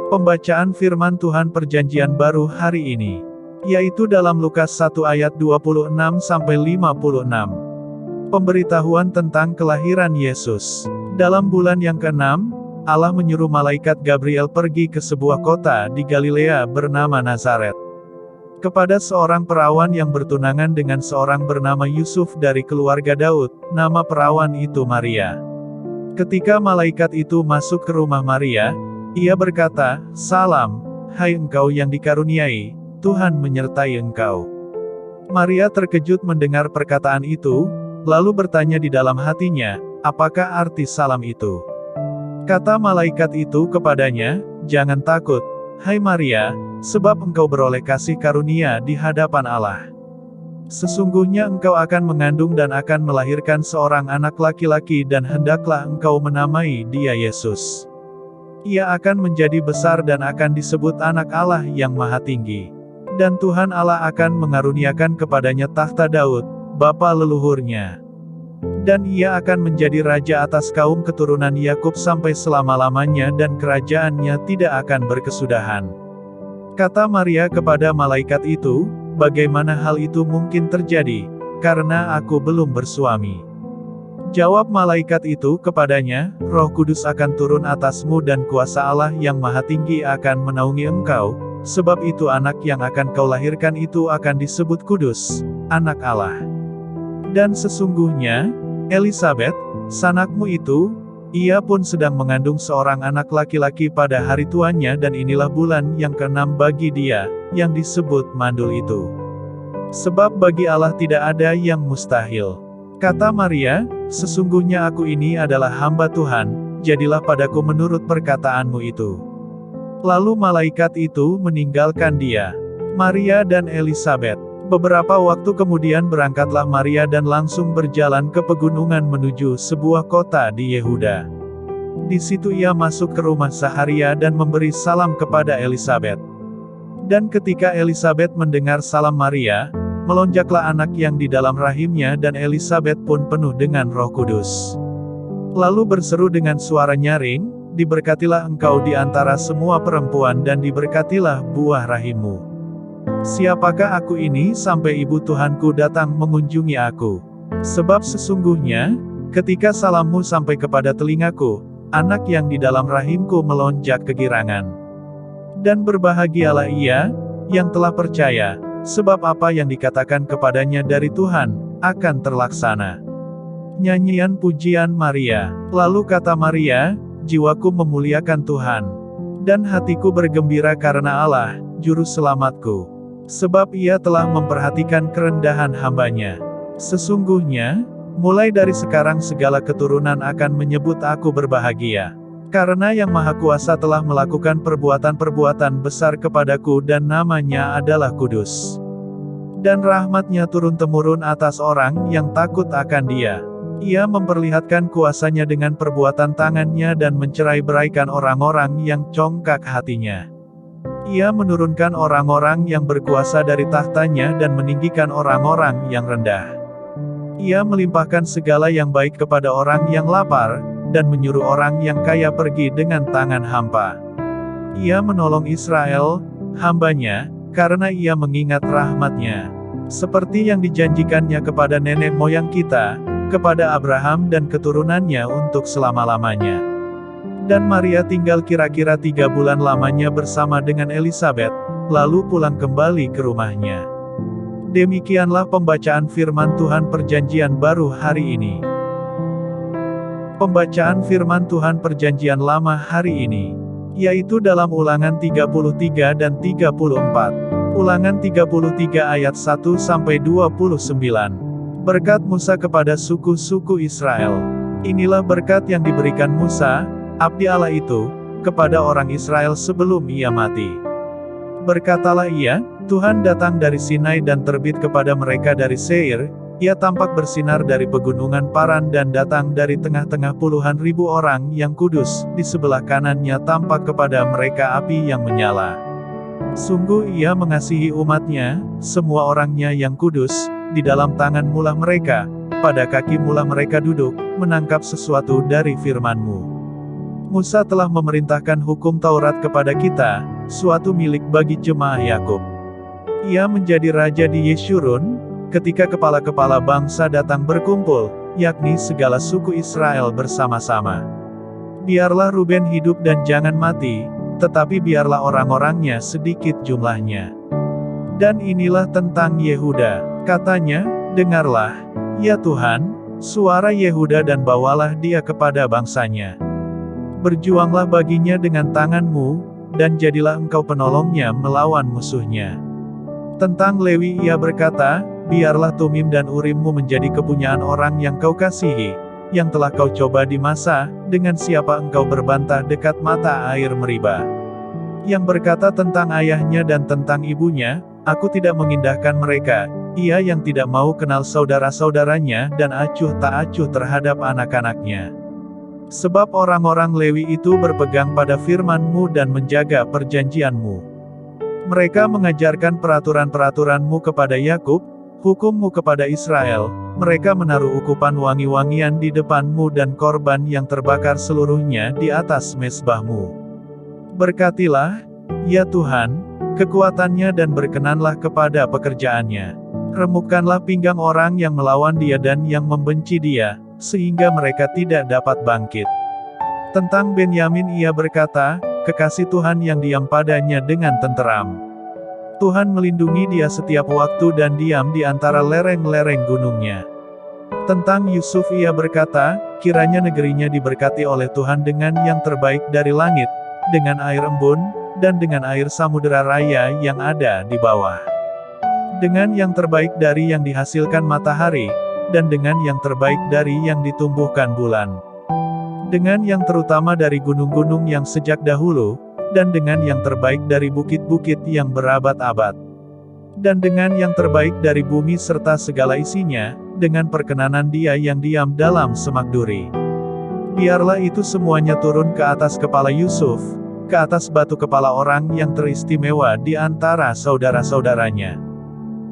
Pembacaan firman Tuhan Perjanjian Baru hari ini, yaitu dalam Lukas 1 ayat 26-56. Pemberitahuan tentang kelahiran Yesus. Dalam bulan yang ke-6, Allah menyuruh malaikat Gabriel pergi ke sebuah kota di Galilea bernama Nazaret, kepada seorang perawan yang bertunangan dengan seorang bernama Yusuf dari keluarga Daud, nama perawan itu Maria. Ketika malaikat itu masuk ke rumah Maria, ia berkata, "Salam, hai engkau yang dikaruniai, Tuhan menyertai engkau." Maria terkejut mendengar perkataan itu, lalu bertanya di dalam hatinya, apakah arti salam itu? Kata malaikat itu kepadanya, "Jangan takut, hai Maria, sebab engkau beroleh kasih karunia di hadapan Allah. Sesungguhnya engkau akan mengandung dan akan melahirkan seorang anak laki-laki dan hendaklah engkau menamai dia Yesus. Ia akan menjadi besar dan akan disebut anak Allah yang Maha Tinggi. Dan Tuhan Allah akan mengaruniakan kepadanya tahta Daud, bapa leluhurnya. Dan ia akan menjadi raja atas kaum keturunan Yakub sampai selama-lamanya dan kerajaannya tidak akan berkesudahan." Kata Maria kepada malaikat itu, "Bagaimana hal itu mungkin terjadi, karena aku belum bersuami?" Jawab malaikat itu kepadanya, "Roh Kudus akan turun atasmu dan kuasa Allah yang Maha Tinggi akan menaungi engkau, sebab itu anak yang akan kau lahirkan itu akan disebut kudus, anak Allah. Dan sesungguhnya, Elisabet, sanakmu itu, ia pun sedang mengandung seorang anak laki-laki pada hari tuanya dan inilah bulan yang ke-6 bagi dia, yang disebut mandul itu. Sebab bagi Allah tidak ada yang mustahil." Kata Maria, "Sesungguhnya aku ini adalah hamba Tuhan, jadilah padaku menurut perkataanmu itu." Lalu malaikat itu meninggalkan dia, Maria dan Elisabet. Beberapa waktu kemudian berangkatlah Maria dan langsung berjalan ke pegunungan menuju sebuah kota di Yehuda. Di situ ia masuk ke rumah Zaharia dan memberi salam kepada Elisabet. Dan ketika Elisabet mendengar salam Maria, melonjaklah anak yang di dalam rahimnya dan Elisabet pun penuh dengan Roh Kudus. Lalu berseru dengan suara nyaring, "Diberkatilah engkau di antara semua perempuan dan diberkatilah buah rahimmu. Siapakah aku ini sampai ibu Tuhanku datang mengunjungi aku? Sebab sesungguhnya, ketika salammu sampai kepada telingaku, anak yang di dalam rahimku melonjak kegirangan. Dan berbahagialah ia, yang telah percaya, sebab apa yang dikatakan kepadanya dari Tuhan, akan terlaksana." Nyanyian pujian Maria. Lalu kata Maria, "Jiwaku memuliakan Tuhan. Dan hatiku bergembira karena Allah, Juru Selamatku. Sebab ia telah memperhatikan kerendahan hambanya. Sesungguhnya, mulai dari sekarang segala keturunan akan menyebut aku berbahagia. Karena Yang Maha Kuasa telah melakukan perbuatan-perbuatan besar kepadaku dan namanya adalah kudus. Dan rahmatnya turun-temurun atas orang yang takut akan Dia. Ia memperlihatkan kuasanya dengan perbuatan tangannya dan mencerai-beraikan orang-orang yang congkak hatinya. Ia menurunkan orang-orang yang berkuasa dari tahtanya dan meninggikan orang-orang yang rendah. Ia melimpahkan segala yang baik kepada orang yang lapar, dan menyuruh orang yang kaya pergi dengan tangan hampa. Ia menolong Israel, hambanya, karena ia mengingat rahmatnya. Seperti yang dijanjikannya kepada nenek moyang kita, kepada Abraham dan keturunannya untuk selama-lamanya." Dan Maria tinggal kira-kira 3 bulan lamanya bersama dengan Elisabet, lalu pulang kembali ke rumahnya. Demikianlah pembacaan firman Tuhan Perjanjian Baru hari ini. Pembacaan firman Tuhan Perjanjian Lama hari ini, yaitu dalam Ulangan 33 dan 34. Ulangan 33 ayat 1-29. Berkat Musa kepada suku-suku Israel. Inilah berkat yang diberikan Musa, abdi Allah itu, kepada orang Israel sebelum ia mati. Berkatalah ia, "Tuhan datang dari Sinai dan terbit kepada mereka dari Seir, ia tampak bersinar dari pegunungan Paran dan datang dari tengah-tengah puluhan ribu orang yang kudus, di sebelah kanannya tampak kepada mereka api yang menyala. Sungguh ia mengasihi umatnya, semua orangnya yang kudus, di dalam tangan mulah mereka, pada kaki mulah mereka duduk, menangkap sesuatu dari firman-Mu. Musa telah memerintahkan hukum Taurat kepada kita, suatu milik bagi jemaah Yakub. Ia menjadi raja di Yeshurun, ketika kepala-kepala bangsa datang berkumpul, yakni segala suku Israel bersama-sama. Biarlah Ruben hidup dan jangan mati, tetapi biarlah orang-orangnya sedikit jumlahnya. Dan inilah tentang Yehuda, katanya, dengarlah, ya Tuhan, suara Yehuda dan bawalah dia kepada bangsanya. Berjuanglah baginya dengan tanganmu, dan jadilah engkau penolongnya melawan musuhnya. Tentang Lewi ia berkata, biarlah Tumim dan Urimmu menjadi kepunyaan orang yang kau kasihi, yang telah kau coba di masa, dengan siapa engkau berbantah dekat mata air Meriba. Yang berkata tentang ayahnya dan tentang ibunya, aku tidak mengindahkan mereka, ia yang tidak mau kenal saudara-saudaranya dan acuh tak acuh terhadap anak-anaknya. Sebab orang-orang Lewi itu berpegang pada firman-Mu dan menjaga perjanjian-Mu. Mereka mengajarkan peraturan-peraturan-Mu kepada Yakub, hukum-Mu kepada Israel, mereka menaruh ukupan wangi-wangian di depan-Mu dan korban yang terbakar seluruhnya di atas mezbah-Mu. Berkatilah, ya Tuhan, kekuatannya dan berkenanlah kepada pekerjaannya. Remukkanlah pinggang orang yang melawan dia dan yang membenci dia, sehingga mereka tidak dapat bangkit. Tentang Benyamin ia berkata, kekasih Tuhan yang diam padanya dengan tenteram. Tuhan melindungi dia setiap waktu dan diam di antara lereng-lereng gunungnya. Tentang Yusuf ia berkata, kiranya negerinya diberkati oleh Tuhan dengan yang terbaik dari langit, dengan air embun, dan dengan air samudera raya yang ada di bawah. Dengan yang terbaik dari yang dihasilkan matahari, dan dengan yang terbaik dari yang ditumbuhkan bulan. Dengan yang terutama dari gunung-gunung yang sejak dahulu, dan dengan yang terbaik dari bukit-bukit yang berabad-abad. Dan dengan yang terbaik dari bumi serta segala isinya, dengan perkenanan dia yang diam dalam semak duri. Biarlah itu semuanya turun ke atas kepala Yusuf, ke atas batu kepala orang yang teristimewa di antara saudara-saudaranya.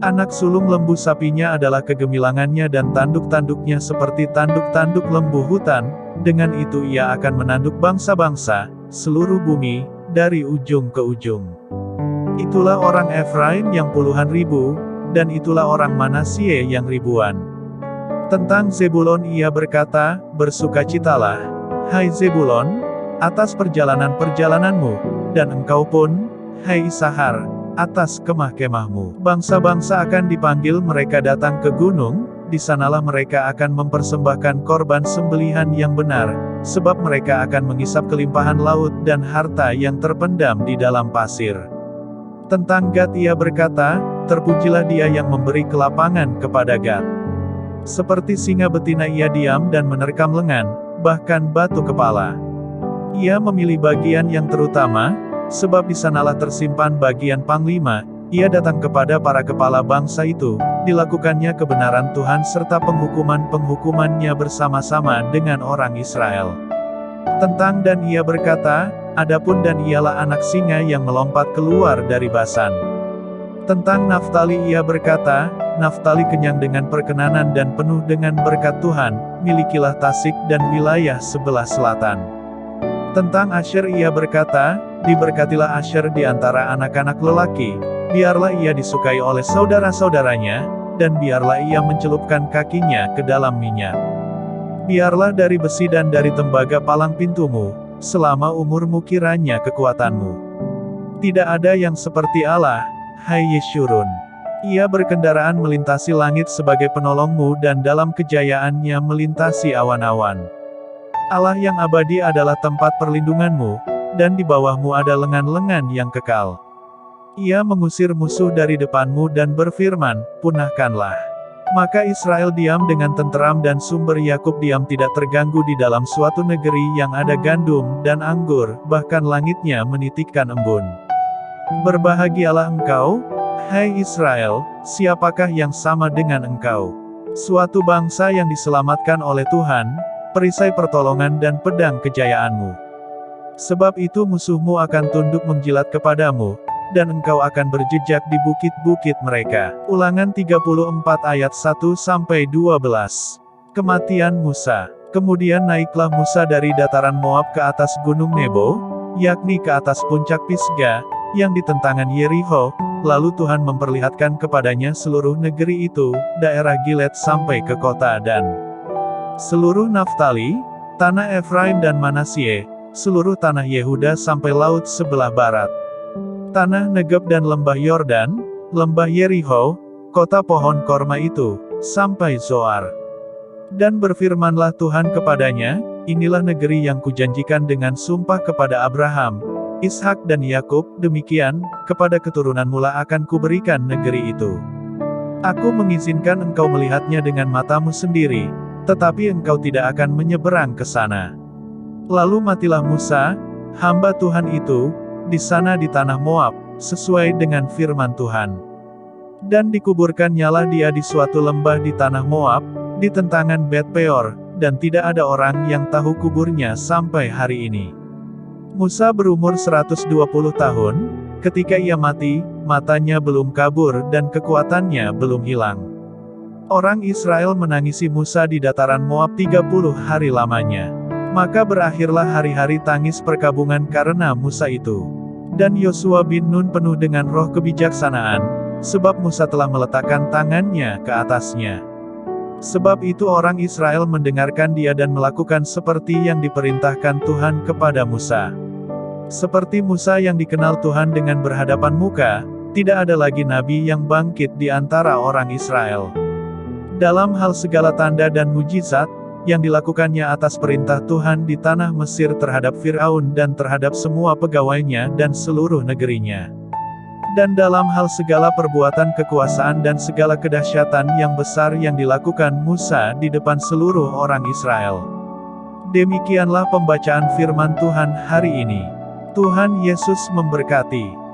Anak sulung lembu sapinya adalah kegemilangannya dan tanduk-tanduknya seperti tanduk-tanduk lembu hutan, dengan itu ia akan menanduk bangsa-bangsa, seluruh bumi, dari ujung ke ujung. Itulah orang Efraim yang puluhan ribu, dan itulah orang Manasye yang ribuan. Tentang Zebulon ia berkata, bersukacitalah, hai Zebulon, atas perjalanan-perjalananmu, dan engkau pun, hai Isahar, atas kemah-kemahmu. Bangsa-bangsa akan dipanggil mereka datang ke gunung, di sanalah mereka akan mempersembahkan korban sembelihan yang benar, sebab mereka akan mengisap kelimpahan laut dan harta yang terpendam di dalam pasir. Tentang Gad ia berkata, terpujilah dia yang memberi kelapangan kepada Gad. Seperti singa betina ia diam dan menerkam lengan, bahkan batu kepala. Ia memilih bagian yang terutama, sebab di sanalah tersimpan bagian panglima. Ia datang kepada para kepala bangsa itu, dilakukannya kebenaran Tuhan serta penghukuman-penghukumannya bersama-sama dengan orang Israel. Tentang Dan ia berkata, adapun Dan ialah anak singa yang melompat keluar dari Basan. Tentang Naftali ia berkata, Naftali kenyang dengan perkenanan dan penuh dengan berkat Tuhan, milikilah Tasik dan wilayah sebelah selatan. Tentang Asher ia berkata, diberkatilah Asher di antara anak-anak lelaki, biarlah ia disukai oleh saudara-saudaranya, dan biarlah ia mencelupkan kakinya ke dalam minyak. Biarlah dari besi dan dari tembaga palang pintumu, selama umurmu kiranya kekuatanmu. Tidak ada yang seperti Allah, hai Yeshurun. Ia berkendaraan melintasi langit sebagai penolongmu dan dalam kejayaannya melintasi awan-awan. Allah yang abadi adalah tempat perlindunganmu, dan di bawahmu ada lengan-lengan yang kekal. Ia mengusir musuh dari depanmu dan berfirman, punahkanlah. Maka Israel diam dengan tenteram dan sumber Yakub diam tidak terganggu di dalam suatu negeri yang ada gandum dan anggur, bahkan langitnya menitikkan embun. Berbahagialah engkau, hai Israel, siapakah yang sama dengan engkau? Suatu bangsa yang diselamatkan oleh Tuhan, perisai pertolongan dan pedang kejayaanmu. Sebab itu musuhmu akan tunduk menjilat kepadamu, dan engkau akan berjejak di bukit-bukit mereka. Ulangan 34 ayat 1-12. Kematian Musa. Kemudian naiklah Musa dari dataran Moab ke atas gunung Nebo, yakni ke atas puncak Pisga, yang di tentangan Yerikho, lalu Tuhan memperlihatkan kepadanya seluruh negeri itu, daerah Gilead sampai ke kota Dan, seluruh Naftali, tanah Efraim dan Manasye, seluruh tanah Yehuda sampai laut sebelah barat, tanah Negeb dan lembah Yordan, lembah Yerikho, kota pohon korma itu, sampai Zoar. Dan berfirmanlah Tuhan kepadanya, inilah negeri yang kujanjikan dengan sumpah kepada Abraham, Ishak dan Yakub, demikian, kepada keturunan mula akan kuberikan negeri itu. Aku mengizinkan engkau melihatnya dengan matamu sendiri, tetapi engkau tidak akan menyeberang ke sana. Lalu matilah Musa, hamba Tuhan itu, di sana di tanah Moab, sesuai dengan firman Tuhan. Dan dikuburkannyalah dia di suatu lembah di tanah Moab, di tentangan Bet Peor, dan tidak ada orang yang tahu kuburnya sampai hari ini. Musa berumur 120 tahun, ketika ia mati, matanya belum kabur dan kekuatannya belum hilang. Orang Israel menangisi Musa di dataran Moab 30 hari lamanya. Maka berakhirlah hari-hari tangis perkabungan karena Musa itu. Dan Yosua bin Nun penuh dengan roh kebijaksanaan, sebab Musa telah meletakkan tangannya ke atasnya. Sebab itu orang Israel mendengarkan dia dan melakukan seperti yang diperintahkan Tuhan kepada Musa. Seperti Musa yang dikenal Tuhan dengan berhadapan muka, tidak ada lagi nabi yang bangkit di antara orang Israel. Dalam hal segala tanda dan mujizat, yang dilakukannya atas perintah Tuhan di tanah Mesir terhadap Firaun dan terhadap semua pegawainya dan seluruh negerinya. Dan dalam hal segala perbuatan kekuasaan dan segala kedahsyatan yang besar yang dilakukan Musa di depan seluruh orang Israel. Demikianlah pembacaan firman Tuhan hari ini. Tuhan Yesus memberkati.